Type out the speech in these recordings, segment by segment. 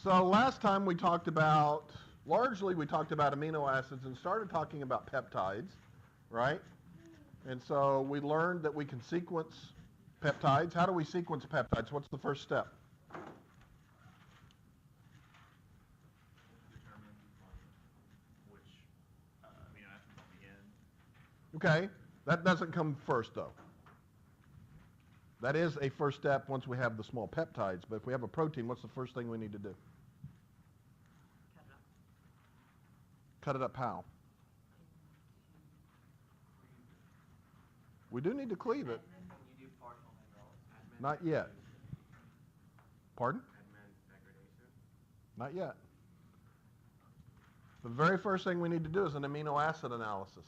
So last time we talked about, largely we talked about amino acids and started talking about peptides, right? And so we learned that we can sequence peptides. How do we sequence peptides? What's the first step? Determine which amino acids on the end. Okay, that doesn't come first though. That is a first step once we have the small peptides, but if we have a protein, what's the first thing we need to do? Cut it up. Cut it up how? We do need to cleave it. You do partial hydrolysis. Not yet. Pardon? Edman degradation. Not yet. The very first thing we need to do is an amino acid analysis.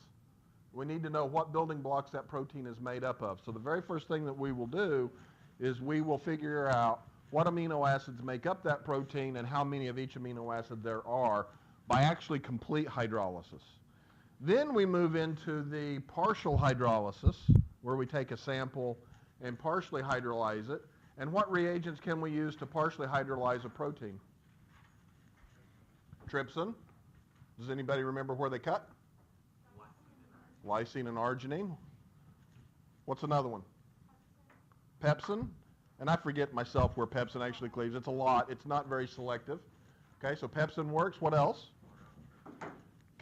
We need to know what building blocks that protein is made up of. So the very first thing that we will do is we will figure out what amino acids make up that protein and how many of each amino acid there are by actually complete hydrolysis. Then we move into the partial hydrolysis, where we take a sample and partially hydrolyze it. And what reagents can we use to partially hydrolyze a protein? Trypsin. Does anybody remember where they cut? Lysine and arginine. What's another one? Pepsin. And I forget myself where pepsin actually cleaves. It's a lot. It's not very selective. Okay, so pepsin works. What else?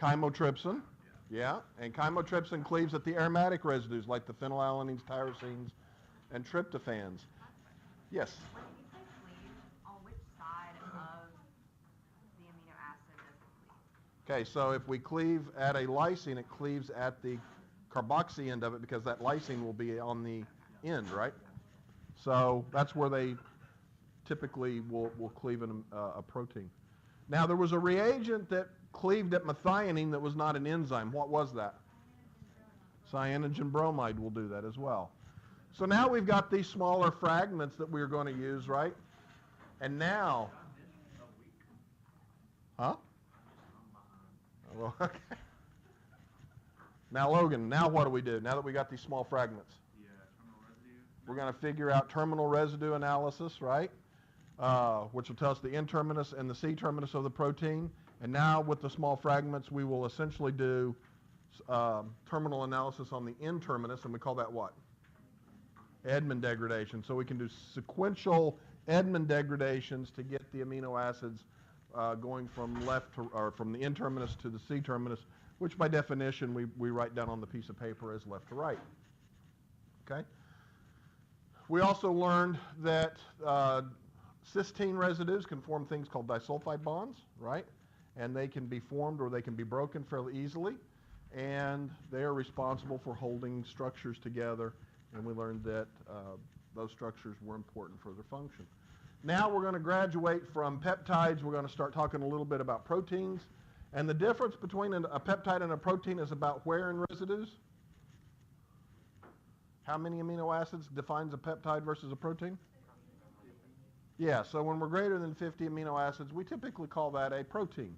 Chymotrypsin. Yeah, and chymotrypsin cleaves at the aromatic residues like the phenylalanines, tyrosines, and tryptophans. Yes? When you say cleave, on which side of the amino acid does it cleave? Okay, so if we cleave at a lysine, it cleaves at the carboxy end of it because that lysine will be on the end, right? So that's where they typically will cleave in a protein. Now, there was a reagent that cleaved at methionine that was not an enzyme. What was that? Cyanogen bromide will do that as well. So now we've got these smaller fragments that we're going to use, right? And now, huh? Well, okay. Now, Logan, now what do we do? Now that we got these small fragments? Terminal residue. We're going to figure out terminal residue analysis, right? Which will tell us the N-terminus and the C-terminus of the protein. And now with the small fragments, we will essentially do terminal analysis on the N-terminus, and we call that what? Edman degradation. So we can do sequential Edman degradations to get the amino acids going from left to, or from the N-terminus to the C-terminus, which by definition we write down on the piece of paper as left to right. Okay? We also learned that cysteine residues can form things called disulfide bonds, right? And they can be formed or they can be broken fairly easily. And they are responsible for holding structures together. And we learned that those structures were important for their function. Now we're going to graduate from peptides. We're going to start talking a little bit about proteins. And the difference between a peptide and a protein is about where in residues? How many amino acids defines a peptide versus a protein? Yeah, so when we're greater than 50 amino acids, we typically call that a protein.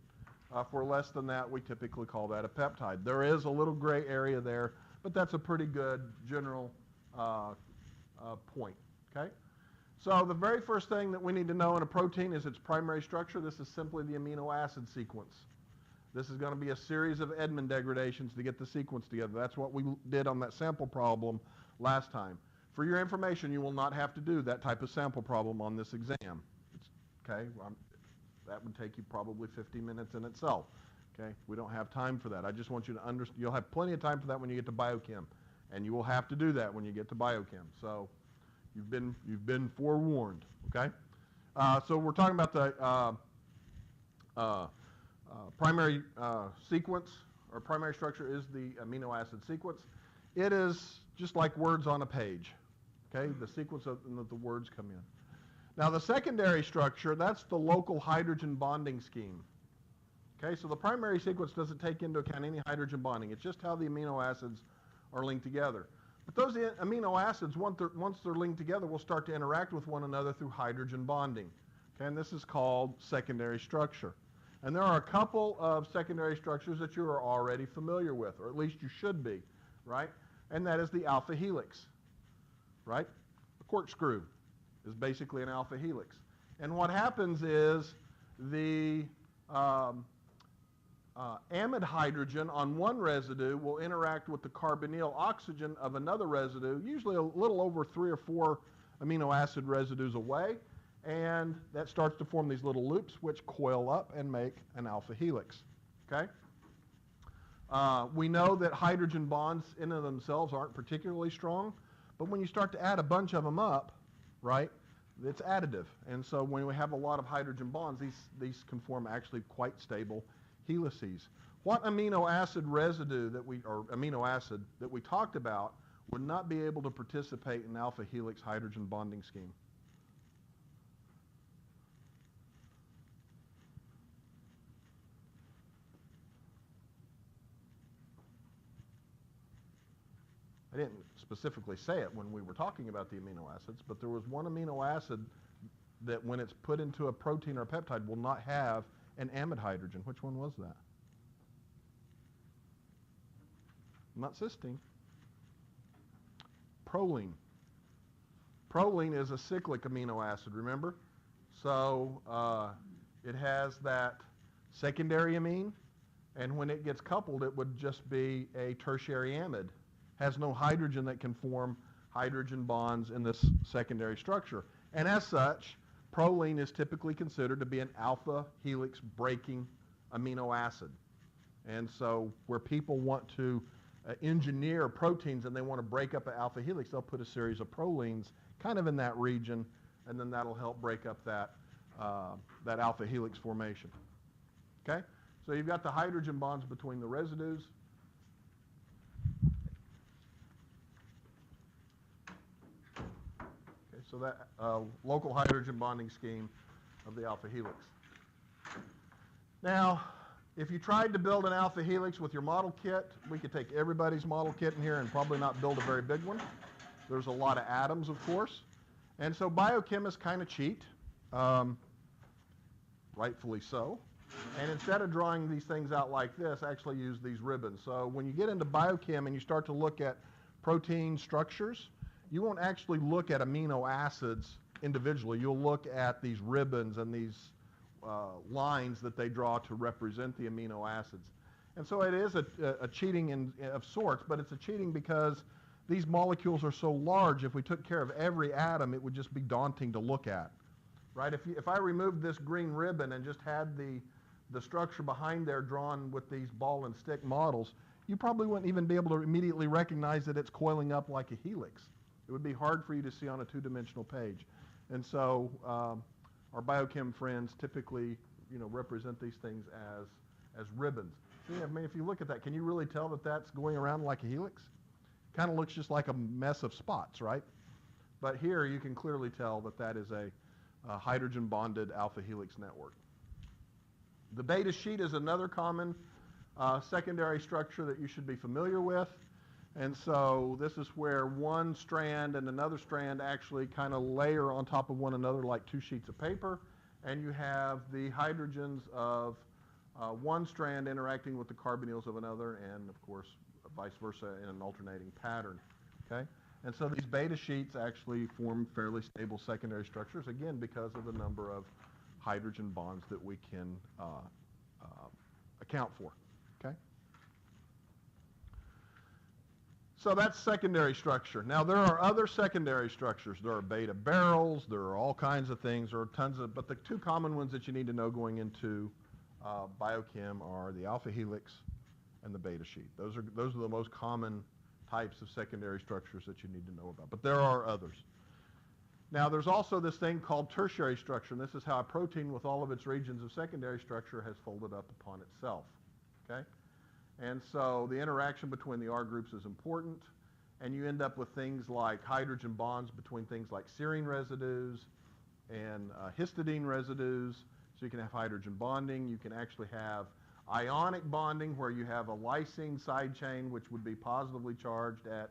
If we're less than that, we typically call that a peptide. There is a little gray area there, but that's a pretty good general point, okay? So the very first thing that we need to know in a protein is its primary structure. This is simply the amino acid sequence. This is going to be a series of Edman degradations to get the sequence together. That's what we did on that sample problem last time. For your information, you will not have to do that type of sample problem on this exam. Okay, that would take you probably 50 minutes in itself. Okay, we don't have time for that. I just want you to understand. You'll have plenty of time for that when you get to biochem, and you will have to do that when you get to biochem. So you've been forewarned. Okay, so we're talking about the primary sequence, or primary structure is the amino acid sequence. It is just like words on a page. Okay, the sequence of the words come in. Now the secondary structure, that's the local hydrogen bonding scheme. Okay, so the primary sequence doesn't take into account any hydrogen bonding. It's just how the amino acids are linked together. But those amino acids, once they're linked together, will start to interact with one another through hydrogen bonding. Okay, and this is called secondary structure. And there are a couple of secondary structures that you are already familiar with, or at least you should be, right? And that is the alpha helix, right? A corkscrew is basically an alpha helix. And what happens is the amide hydrogen on one residue will interact with the carbonyl oxygen of another residue, usually a little over 3 or 4 amino acid residues away, and that starts to form these little loops which coil up and make an alpha helix. Okay? We know that hydrogen bonds in and of themselves aren't particularly strong, but when you start to add a bunch of them up, right, it's additive. And so when we have a lot of hydrogen bonds, these can form actually quite stable helices. What amino acid residue or amino acid that we talked about would not be able to participate in alpha helix hydrogen bonding scheme? I didn't specifically say it when we were talking about the amino acids, but there was one amino acid that when it's put into a protein or a peptide will not have an amide hydrogen. Which one was that? Not cysteine. Prolene. Prolene is a cyclic amino acid, remember? So it has that secondary amine, and when it gets coupled, it would just be a tertiary amide. Has no hydrogen that can form hydrogen bonds in this secondary structure. And as such, proline is typically considered to be an alpha helix breaking amino acid. And so where people want to engineer proteins and they want to break up an alpha helix, they'll put a series of prolines kind of in that region, and then that'll help break up that, that alpha helix formation. Okay? So you've got the hydrogen bonds between the residues. Okay, so that local hydrogen bonding scheme of the alpha helix. Now, if you tried to build an alpha helix with your model kit, we could take everybody's model kit in here and probably not build a very big one. There's a lot of atoms, of course. And so biochemists kind of cheat, rightfully so. And instead of drawing these things out like this, actually use these ribbons. So when you get into biochem and you start to look at protein structures, you won't actually look at amino acids individually. You'll look at these ribbons and these lines that they draw to represent the amino acids. And so it is a cheating of sorts, but it's a cheating because these molecules are so large. If we took care of every atom, it would just be daunting to look at, right? If I removed this green ribbon and just had the structure behind there drawn with these ball and stick models, you probably wouldn't even be able to immediately recognize that it's coiling up like a helix. It would be hard for you to see on a two-dimensional page. And so our biochem friends typically, represent these things as ribbons. See, I mean, if you look at that, can you really tell that that's going around like a helix? Kind of looks just like a mess of spots, right? But here you can clearly tell that that is a hydrogen-bonded alpha helix network. The beta sheet is another common secondary structure that you should be familiar with. And so this is where one strand and another strand actually kind of layer on top of one another like two sheets of paper. And you have the hydrogens of one strand interacting with the carbonyls of another, and of course vice versa in an alternating pattern. Okay? And so these beta sheets actually form fairly stable secondary structures, again, because of the number of hydrogen bonds that we can account for. Okay? So that's secondary structure. Now there are other secondary structures. There are beta barrels. There are all kinds of things. There are tons of, but the two common ones that you need to know going into biochem are the alpha helix and the beta sheet. Those are the most common types of secondary structures that you need to know about. But there are others. Now there's also this thing called tertiary structure, and this is how a protein with all of its regions of secondary structure has folded up upon itself. Okay? And so the interaction between the R groups is important, and you end up with things like hydrogen bonds between things like serine residues and histidine residues. So you can have hydrogen bonding. You can actually have ionic bonding where you have a lysine side chain which would be positively charged at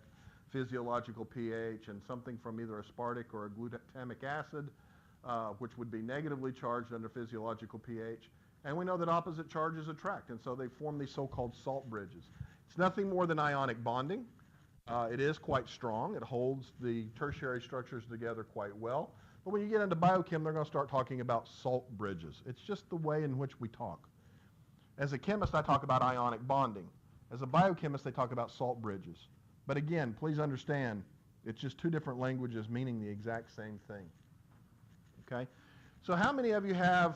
physiological pH, and something from either aspartic or a glutamic acid which would be negatively charged under physiological pH. And we know that opposite charges attract, and so they form these so-called salt bridges. It's nothing more than ionic bonding. It is quite strong. It holds the tertiary structures together quite well. But when you get into biochem, they're going to start talking about salt bridges. It's just the way in which we talk. As a chemist, I talk about ionic bonding. As a biochemist, they talk about salt bridges. But again, please understand, it's just two different languages meaning the exact same thing. Okay? So how many of you have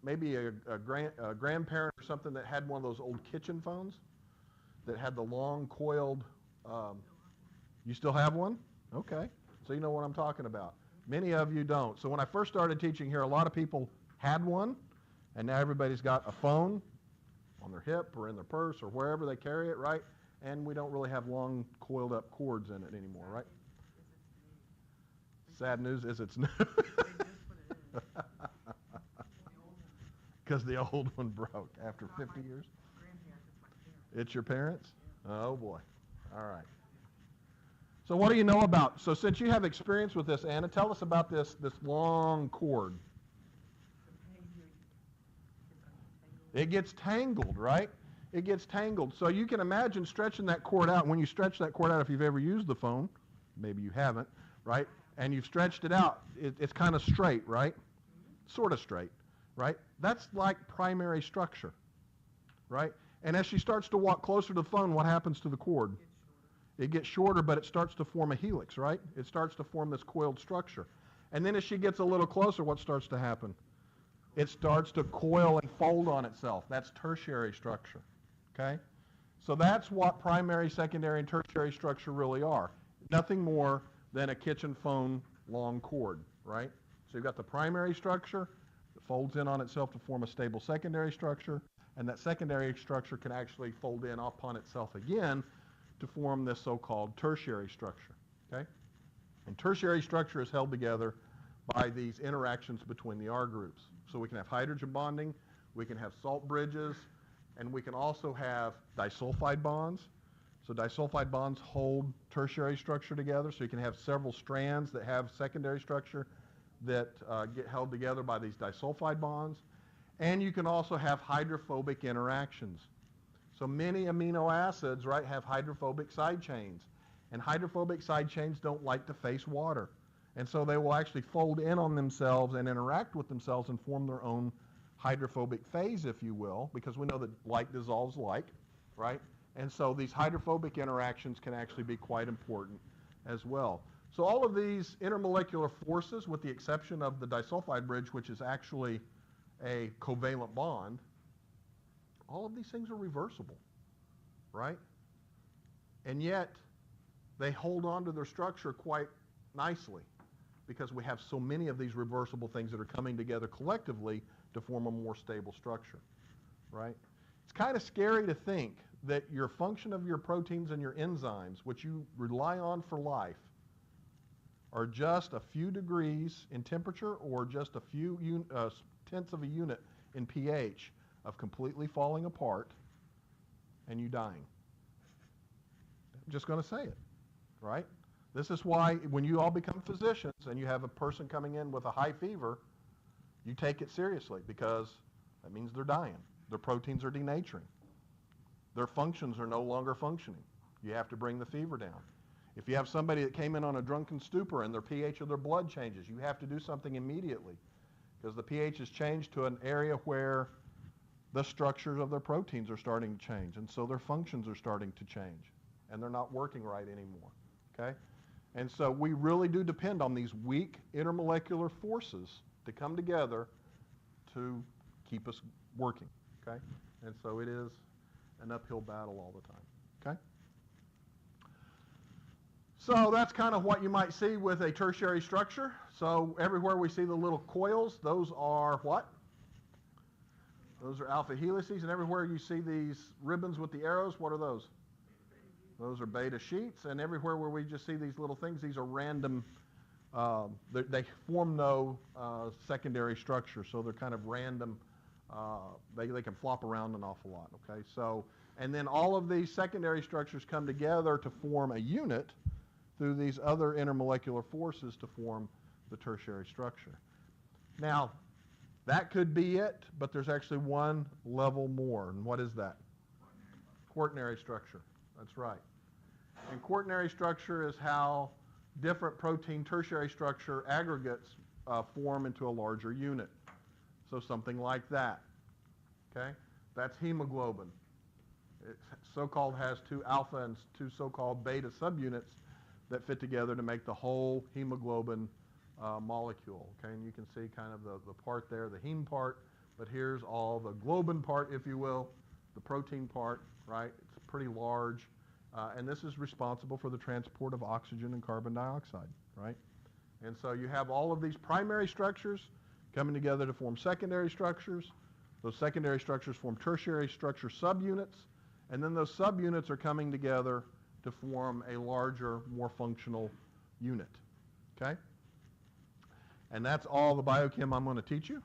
maybe a grandparent or something that had one of those old kitchen phones that had the long coiled, you still have one? Okay. So you know what I'm talking about. Many of you don't. So when I first started teaching here, a lot of people had one, and now everybody's got a phone on their hip or in their purse or wherever they carry it, right? And we don't really have long coiled up cords in it anymore, right? Sad news is it's new. Because the old one broke after 50 years. It's your parents? Oh boy. All right. So what do you know about? So since you have experience with this, Anna, tell us about this long cord. It gets tangled, right? It gets tangled. So you can imagine stretching that cord out. When you stretch that cord out, if you've ever used the phone, maybe you haven't, right? And you've stretched it out, it's kind of straight, right? Sort of straight, right? That's like primary structure, right? And as she starts to walk closer to the phone, what happens to the cord? It gets shorter, but it starts to form a helix, right? It starts to form this coiled structure. And then as she gets a little closer, what starts to happen? It starts to coil and fold on itself. That's tertiary structure, okay? So that's what primary, secondary, and tertiary structure really are. Nothing more than a kitchen phone long cord, right? So you've got the primary structure that folds in on itself to form a stable secondary structure, and that secondary structure can actually fold in upon itself again to form this so-called tertiary structure, okay? And tertiary structure is held together by these interactions between the R groups. So we can have hydrogen bonding, we can have salt bridges, and we can also have disulfide bonds. So disulfide bonds hold tertiary structure together, so you can have several strands that have secondary structure that get held together by these disulfide bonds. And you can also have hydrophobic interactions. So many amino acids, right, have hydrophobic side chains. And hydrophobic side chains don't like to face water. And so they will actually fold in on themselves and interact with themselves and form their own hydrophobic phase, if you will, because we know that like dissolves like, right? And so these hydrophobic interactions can actually be quite important as well. So all of these intermolecular forces, with the exception of the disulfide bridge, which is actually a covalent bond, all of these things are reversible, right? And yet, they hold on to their structure quite nicely because we have so many of these reversible things that are coming together collectively to form a more stable structure, right? It's kind of scary to think that your function of your proteins and your enzymes, which you rely on for life, are just a few degrees in temperature or just a few tenths of a unit in pH of completely falling apart and you dying. I'm just going to say it, right? This is why when you all become physicians and you have a person coming in with a high fever, you take it seriously because that means they're dying. Their proteins are denaturing. Their functions are no longer functioning. You have to bring the fever down. If you have somebody that came in on a drunken stupor and their pH of their blood changes, you have to do something immediately because the pH has changed to an area where the structures of their proteins are starting to change, and so their functions are starting to change, and they're not working right anymore, okay? And so we really do depend on these weak intermolecular forces to come together to keep us working, okay? And so it is an uphill battle all the time, okay? So that's kind of what you might see with a tertiary structure. So everywhere we see the little coils, those are what? Those are alpha helices, and everywhere you see these ribbons with the arrows, what are those? Those are beta sheets, and everywhere where we just see these little things, these are random, they form no secondary structure, so they're kind of random. They can flop around an awful lot, okay? So, and then all of these secondary structures come together to form a unit through these other intermolecular forces to form the tertiary structure. Now, that could be it, but there's actually one level more, and what is that? Quaternary structure. That's right. And quaternary structure is how different protein tertiary structure aggregates form into a larger unit. So something like that, okay? That's hemoglobin. It so-called has two alpha and two so-called beta subunits that fit together to make the whole hemoglobin molecule, okay? And you can see kind of the part there, the heme part, but here's all the globin part, if you will, the protein part, right? It's pretty large, and this is responsible for the transport of oxygen and carbon dioxide, right? And so you have all of these primary structures coming together to form secondary structures. Those secondary structures form tertiary structure subunits, and then those subunits are coming together to form a larger, more functional unit, okay? And that's all the biochem I'm going to teach you.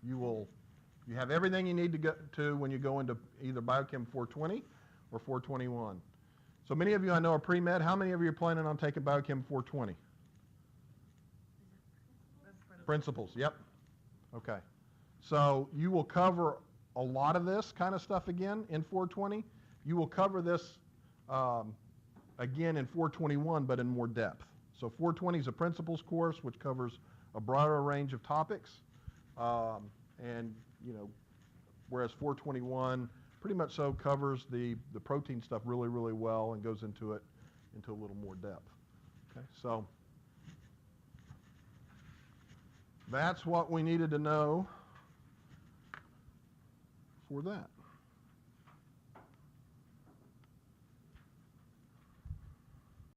You have everything you need to get to when you go into either Biochem 420 or 421. So many of you I know are pre-med. How many of you are planning on taking Biochem 420? Principles, yep. Okay. So you will cover a lot of this kind of stuff again in 420. You will cover this again in 421, but in more depth. So 420 is a principles course, which covers a broader range of topics. And, you know, whereas 421 pretty much so covers the protein stuff really, really well and goes into it into a little more depth. Okay, so that's what we needed to know for that.